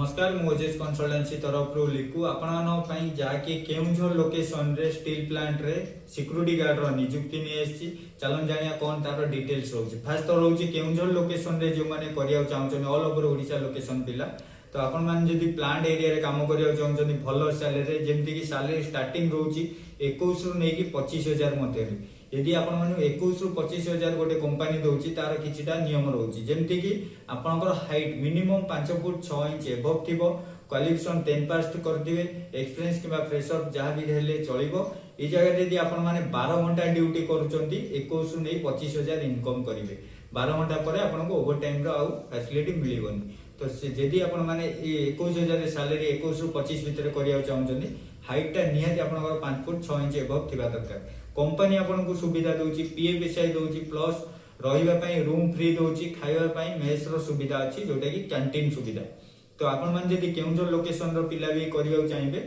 नमस्कार मु ओजेस कंसल्टेंसी तरफ लिखु आपण जहाँकि केउझर लोकेशन रे स्टील प्लांट रे सिक्यूरिटी गार्ड रो नियुक्ति नहीं चलन जानिया कौन तार डिटेल्स रोचे फास्ट तो रोचे केउझर लोकेशन रे जो माने करिया चाहछन ऑल ओवर ओडिशा लोकेशन पिला तो आपण मान जदी प्लांट एरिया रे काम करिया चाहछन भलो सैलरी जेमति की सैलरी स्टार्टिंग रोची 21 रु नेकी 25000 मध्ये यदि आपण माने 21 रु 25000 गोटे कंपनी दोची तार किछिटा नियम रोची जेमति की आपनकर height minimum 5 foot 6 inch above थिबो क्वालिफिकेशन 10 पास करदिबे एक्सपीरियंस किबा फ्रेशर जहां भी हेले चलिबो ए जगह यदि आपण माने 12 घंटा ड्यूटी करूचंती 21 रु नै 25000 इनकम करिवे 12 घंटा परे आपनको ओवर टाइम रो आउ फैसिलिटी मिलिबोनी तो यदि आपण माने 21000 सैलरी 21 रु 25 भीतर करिया चाहछंती हाइटटा निहाती आपनकर 5 फुट 6 इंच एबव थिबा दरकार कंपनी आपनको सुविधा दोची पीएफएसआई दोची प्लस रहिबा पई रूम फ्री दोची खाइबा पई मेस रो सुविधा अछि जोटा कि कैंटीन सुविधा तो आपण मान जदी केउझर लोकेशन रो पिला भी करिया चाहिबे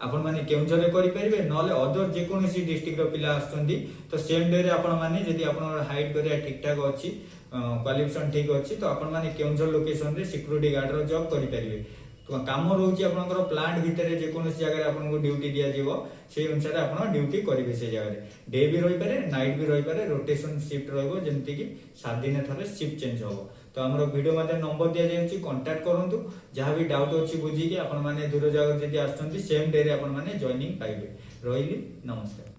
आपण माने केउझर रे करि परिबे नले अदर जे कोनोसी डिस्ट्रिक्ट रो पिला आछंती तो सेम डे रे आपण माने जदी आपण हाइट करिया ठीक ठाक अछि क्वालिफिकेशन ठीक अछि तो आपण माने केउझर लोकेशन रे सिक्यूरिटी गार्ड रो जॉब करि परिबे तो काम रोची आपनकर प्लांट भितर जे कोनोसी जगह आपनको ड्यूटी दिया जीवो से अनुसार आपण ड्यूटी करिवे से जगह डे भी रहि पारे नाइट भी रहि पारे रोटेशन शिफ्ट रहबो जेमति कि 7 दिन थरे शिफ्ट चेंज होबो तो हमरो वीडियो मध्ये नंबर दिया जायछि कांटेक्ट करंतु जहां भी डाउट अछि बुझी कि आपण माने दूर जगह जदी आछंती सेम डे रे आपण माने जॉइनिंग पाइबे रहिली नमस्कार।